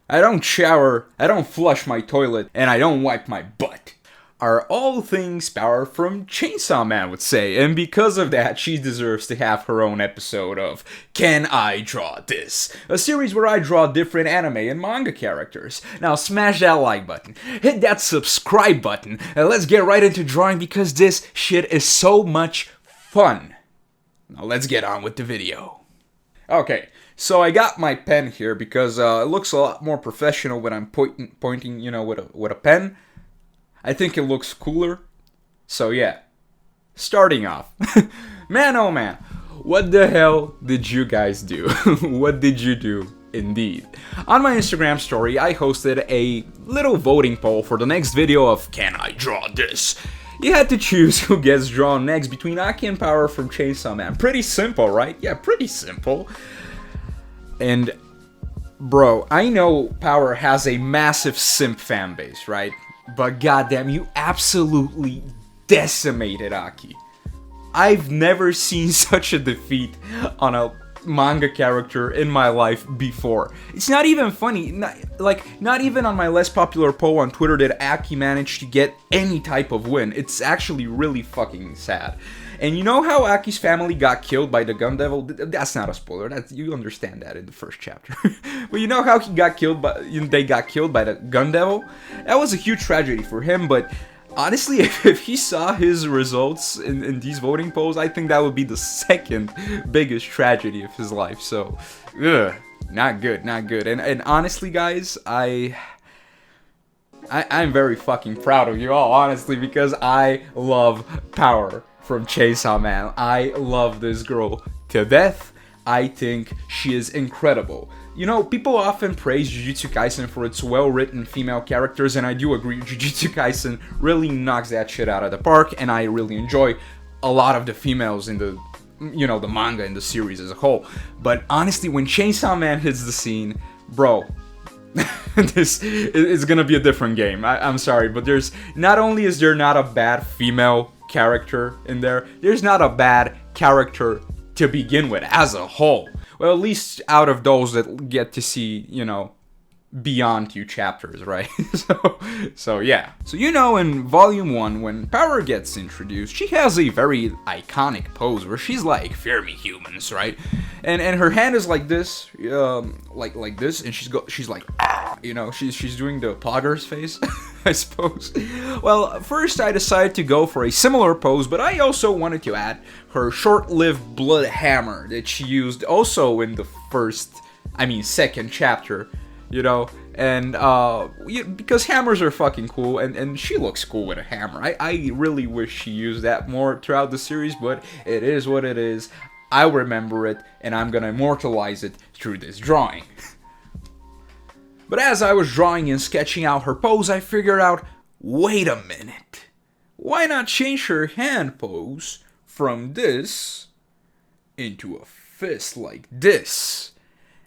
I don't shower, I don't flush my toilet, and I don't wipe my butt. Are all things Power from Chainsaw Man would say, and because of that, she deserves to have her own episode of Can I Draw This? A series where I draw different anime and manga characters. Now smash that like button, hit that subscribe button, and let's get right into drawing because this shit is so much fun. Now let's get on with the video. Okay, so I got my pen here because it looks a lot more professional when I'm pointing, with a pen. I think it looks cooler. So yeah, starting off. Man, oh man, what the hell did you guys do? What did you do? Indeed. On my Instagram story, I hosted a little voting poll for the next video of Can I Draw This? You had to choose who gets drawn next between Aki and Power from Chainsaw Man. Pretty simple, right? Yeah, pretty simple. And, bro, I know Power has a massive simp fan base, right? But goddamn, you absolutely decimated Aki. I've never seen such a defeat on a manga character in my life before. It's not even funny. Not even on my less popular poll on Twitter did Aki manage to get any type of win. It's actually really fucking sad. And you know how Aki's family got killed by the Gun Devil? That's not a spoiler. You understand that in the first chapter. But you know how they got killed by the Gun Devil? That was a huge tragedy for him, but honestly, if he saw his results in these voting polls, I think that would be the second biggest tragedy of his life. So, not good. And honestly, guys, I'm very fucking proud of you all, honestly, because I love Power from Chainsaw Man. I love this girl to death. I think she is incredible. You know, people often praise Jujutsu Kaisen for its well-written female characters, and I do agree, Jujutsu Kaisen really knocks that shit out of the park, and I really enjoy a lot of the females in the manga and the series as a whole. But honestly, when Chainsaw Man hits the scene, bro, this is gonna be a different game. I'm sorry, but not only is there not a bad female character in there, there's not a bad character to begin with as a whole. Well, at least out of those that get to see, beyond 2 chapters, right? So yeah. So in Volume 1, when Power gets introduced, she has a very iconic pose where she's like, "Fear me, humans," right? And her hand is like this, like this, and she's like, ah, she's doing the Poggers face, I suppose. Well, first I decided to go for a similar pose, but I also wanted to add her short-lived blood hammer that she used also in the second chapter. And because hammers are fucking cool, and she looks cool with a hammer. I really wish she used that more throughout the series, but it is what it is. I remember it, and I'm gonna immortalize it through this drawing. But as I was drawing and sketching out her pose, I figured out, wait a minute. Why not change her hand pose from this into a fist like this?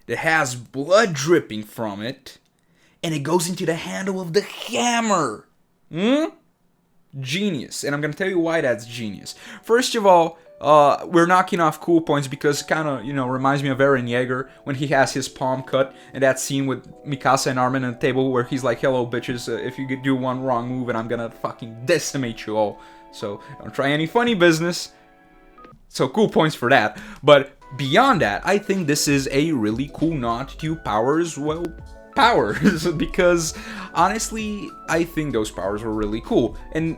That has blood dripping from it, and it goes into the handle of the hammer. Genius. And I'm gonna tell you why that's genius. First of all, we're knocking off cool points because it kind of, reminds me of Eren Yeager when he has his palm cut, and that scene with Mikasa and Armin on the table where he's like, "Hello, bitches, if you do one wrong move and I'm gonna fucking decimate you all. So don't try any funny business." So cool points for that. But beyond that, I think this is a really cool nod to Power's, powers. Because, honestly, I think those powers were really cool. And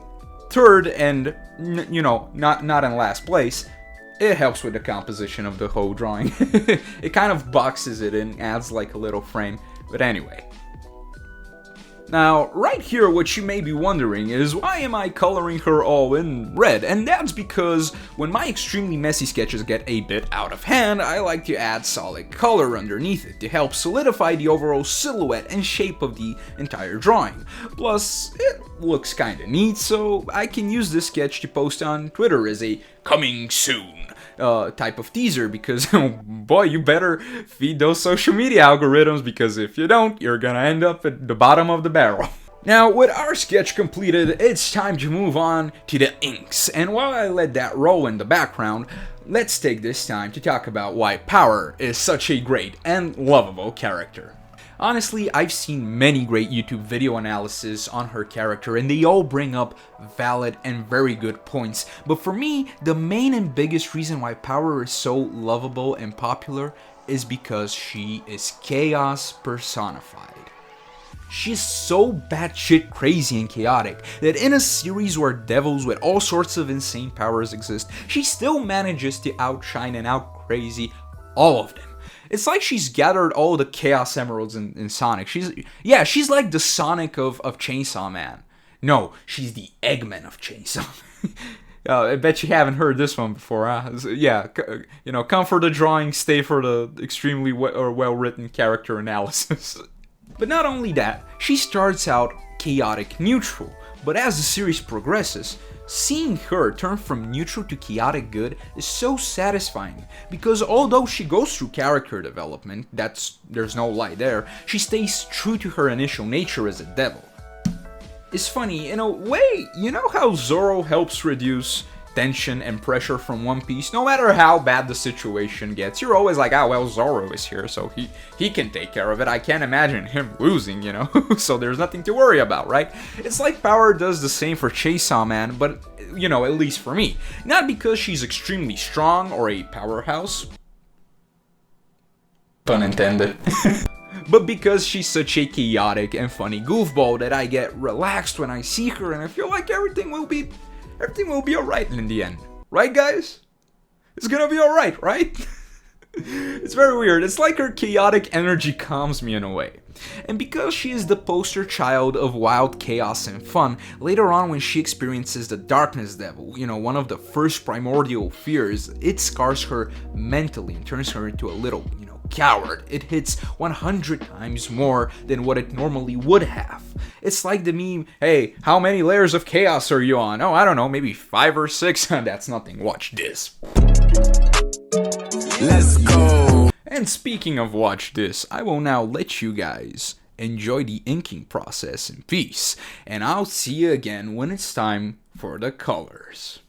third, and, not in last place, it helps with the composition of the whole drawing. It kind of boxes it in, adds like a little frame. But anyway. Now, right here, what you may be wondering is, why am I coloring her all in red? And that's because when my extremely messy sketches get a bit out of hand, I like to add solid color underneath it to help solidify the overall silhouette and shape of the entire drawing. Plus, it looks kinda neat, so I can use this sketch to post on Twitter as a coming soon type of teaser, because boy, you better feed those social media algorithms, because if you don't, you're gonna end up at the bottom of the barrel. Now, with our sketch completed, it's time to move on to the inks, and while I let that roll in the background, let's take this time to talk about why Power is such a great and lovable character. Honestly, I've seen many great YouTube video analysis on her character and they all bring up valid and very good points, but for me, the main and biggest reason why Power is so lovable and popular is because she is chaos personified. She's so batshit crazy and chaotic that in a series where devils with all sorts of insane powers exist, she still manages to outshine and outcrazy all of them. It's like she's gathered all the Chaos Emeralds in Sonic. She's like the Sonic of Chainsaw Man. No, she's the Eggman of Chainsaw. I bet you haven't heard this one before, huh? Yeah, come for the drawing, stay for the extremely well-written character analysis. But not only that, she starts out chaotic neutral, but as the series progresses, seeing her turn from neutral to chaotic good is so satisfying, because although she goes through character development, there's no lie there, she stays true to her initial nature as a devil. It's funny, in a way, you know how Zoro helps reduce tension and pressure from One Piece? No matter how bad the situation gets, you're always like, ah, well, Zoro is here, so he can take care of it. I can't imagine him losing, so there's nothing to worry about, right? It's like Power does the same for Chainsaw Man, but, at least for me. Not because she's extremely strong or a powerhouse. Pun intended. But because she's such a chaotic and funny goofball that I get relaxed when I see her and I feel like everything will be alright in the end. Right, guys? It's gonna be alright, right? It's very weird. It's like her chaotic energy calms me in a way. And because she is the poster child of wild chaos and fun, later on when she experiences the Darkness Devil, one of the first primordial fears, it scars her mentally and turns her into a little, coward. It hits 100 times more than what it normally would have. It's like the meme, hey, how many layers of chaos are you on? Oh, I don't know, maybe 5 or 6. That's nothing, watch this. Let's go! And speaking of watch this, I will now let you guys enjoy the inking process in peace. And I'll see you again when it's time for the colors.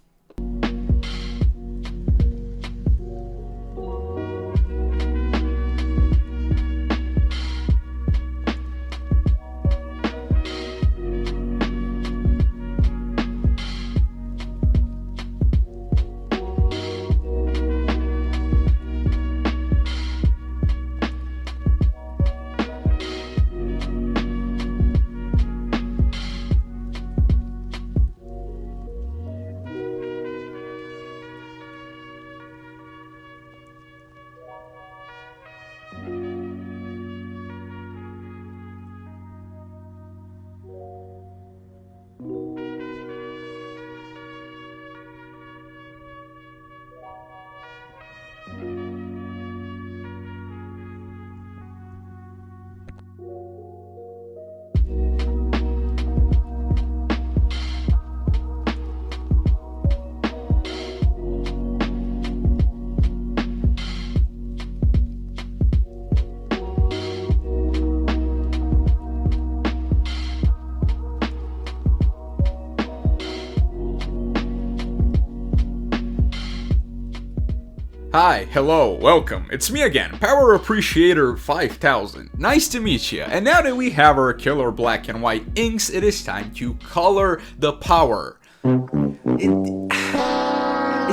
Hi, hello, welcome. It's me again, Power Appreciator 5000. Nice to meet you. And now that we have our killer black and white inks, it is time to color the power. It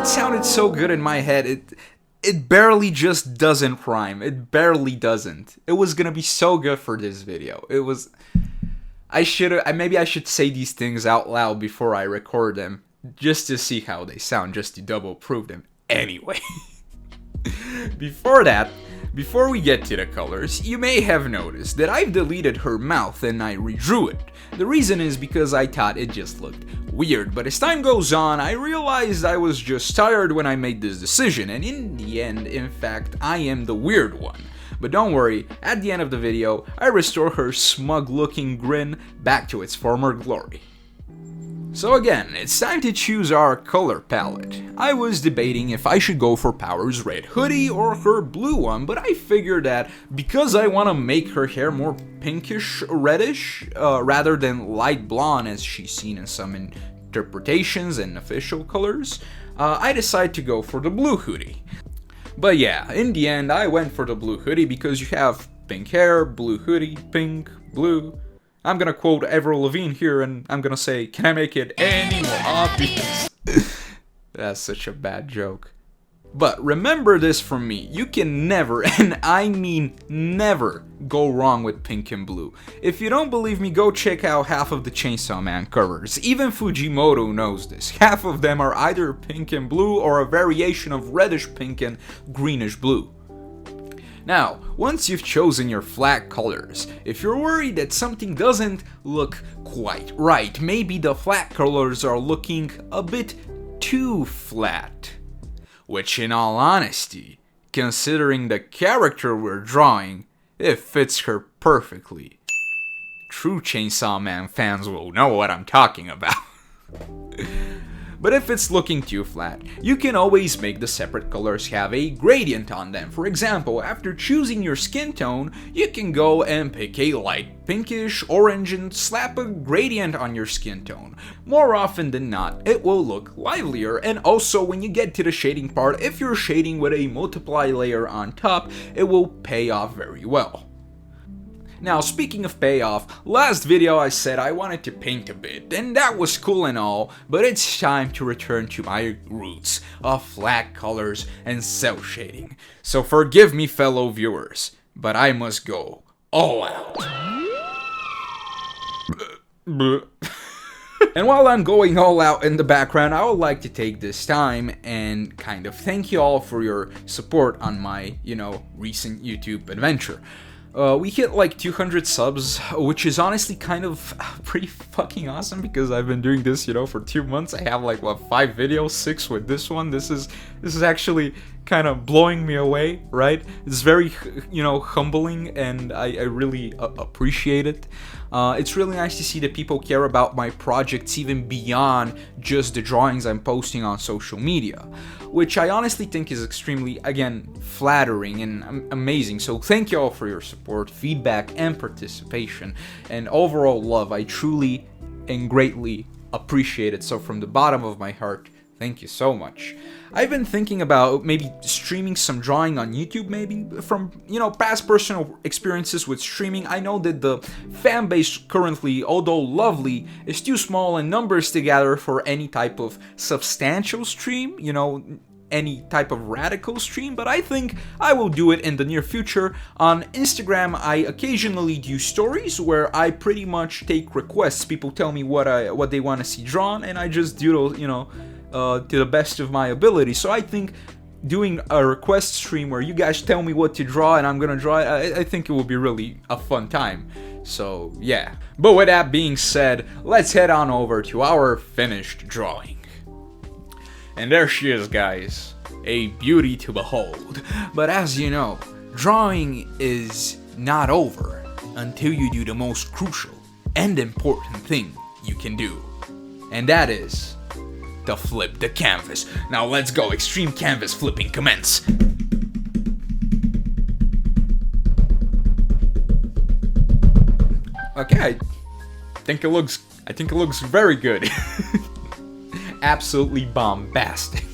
sounded so good in my head. It barely just doesn't rhyme. It barely doesn't. It was gonna be so good for this video. Maybe I should say these things out loud before I record them, just to see how they sound, just to double prove them. Anyway. Before we get to the colors, you may have noticed that I've deleted her mouth and I redrew it. The reason is because I thought it just looked weird, but as time goes on, I realized I was just tired when I made this decision, and in the end, in fact, I am the weird one. But don't worry, at the end of the video, I restore her smug-looking grin back to its former glory. So again, it's time to choose our color palette. I was debating if I should go for Power's red hoodie or her blue one, but I figured that because I want to make her hair more pinkish reddish, rather than light blonde as she's seen in some interpretations and official colors, I decided to go for the blue hoodie. But yeah, in the end, I went for the blue hoodie because you have pink hair, blue hoodie, pink, blue. I'm gonna quote Avril Lavigne here, and I'm gonna say, can I make it any more obvious? That's such a bad joke. But remember this from me, you can never, and I mean never, go wrong with pink and blue. If you don't believe me, go check out half of the Chainsaw Man covers. Even Fujimoto knows this. Half of them are either pink and blue or a variation of reddish pink and greenish blue. Now, once you've chosen your flat colors, if you're worried that something doesn't look quite right, maybe the flat colors are looking a bit too flat. Which, in all honesty, considering the character we're drawing, it fits her perfectly. True Chainsaw Man fans will know what I'm talking about. But if it's looking too flat, you can always make the separate colors have a gradient on them. For example, after choosing your skin tone, you can go and pick a light pinkish orange and slap a gradient on your skin tone. More often than not, it will look livelier, and also when you get to the shading part, if you're shading with a multiply layer on top, it will pay off very well. Now, speaking of payoff, last video I said I wanted to paint a bit, and that was cool and all, but it's time to return to my roots of flat colors and cell shading. So forgive me, fellow viewers, but I must go all out. And while I'm going all out in the background, I would like to take this time and kind of thank you all for your support on my, recent YouTube adventure. We hit like 200 subs, which is honestly kind of pretty fucking awesome because I've been doing this, for 2 months. I have like 5 videos, 6 with this one. This is actually kind of blowing me away, right? It's very, humbling, and I really appreciate it. It's really nice to see that people care about my projects even beyond just the drawings I'm posting on social media, which I honestly think is extremely, again, flattering and amazing. So thank you all for your support, feedback, and participation, and overall love. I truly and greatly appreciate it. So from the bottom of my heart, thank you so much. I've been thinking about maybe streaming some drawing on YouTube, maybe from, past personal experiences with streaming. I know that the fan base currently, although lovely, is too small in numbers to gather for any type of substantial stream, any type of radical stream, but I think I will do it in the near future. On Instagram, I occasionally do stories where I pretty much take requests. People tell me what they want to see drawn, and I just do those, to the best of my ability. So I think doing a request stream where you guys tell me what to draw and I'm gonna draw it, I think it will be really a fun time. So yeah. But with that being said, let's head on over to our finished drawing. And there she is, guys. A beauty to behold. But as you know, drawing is not over until you do the most crucial and important thing you can do. And that is to flip the canvas. Now let's go, extreme canvas flipping commence. Okay, I think it looks very good. Absolutely bombastic.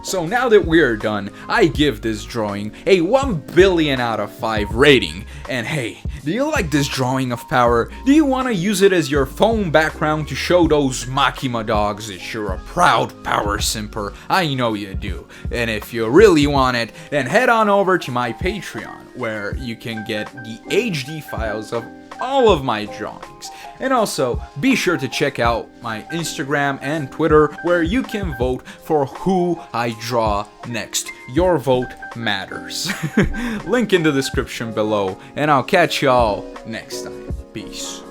So now that we're done, I give this drawing a 1 billion out of 5 rating. And hey, do you like this drawing of power? Do you want to use it as your phone background to show those Makima dogs that you're a proud power simper? I know you do. And if you really want it, then head on over to my Patreon, where you can get the HD files of all of my drawings. And also, be sure to check out my Instagram and Twitter, where you can vote for who I draw next. Your vote matters. Link in the description below, and I'll catch y'all next time. Peace.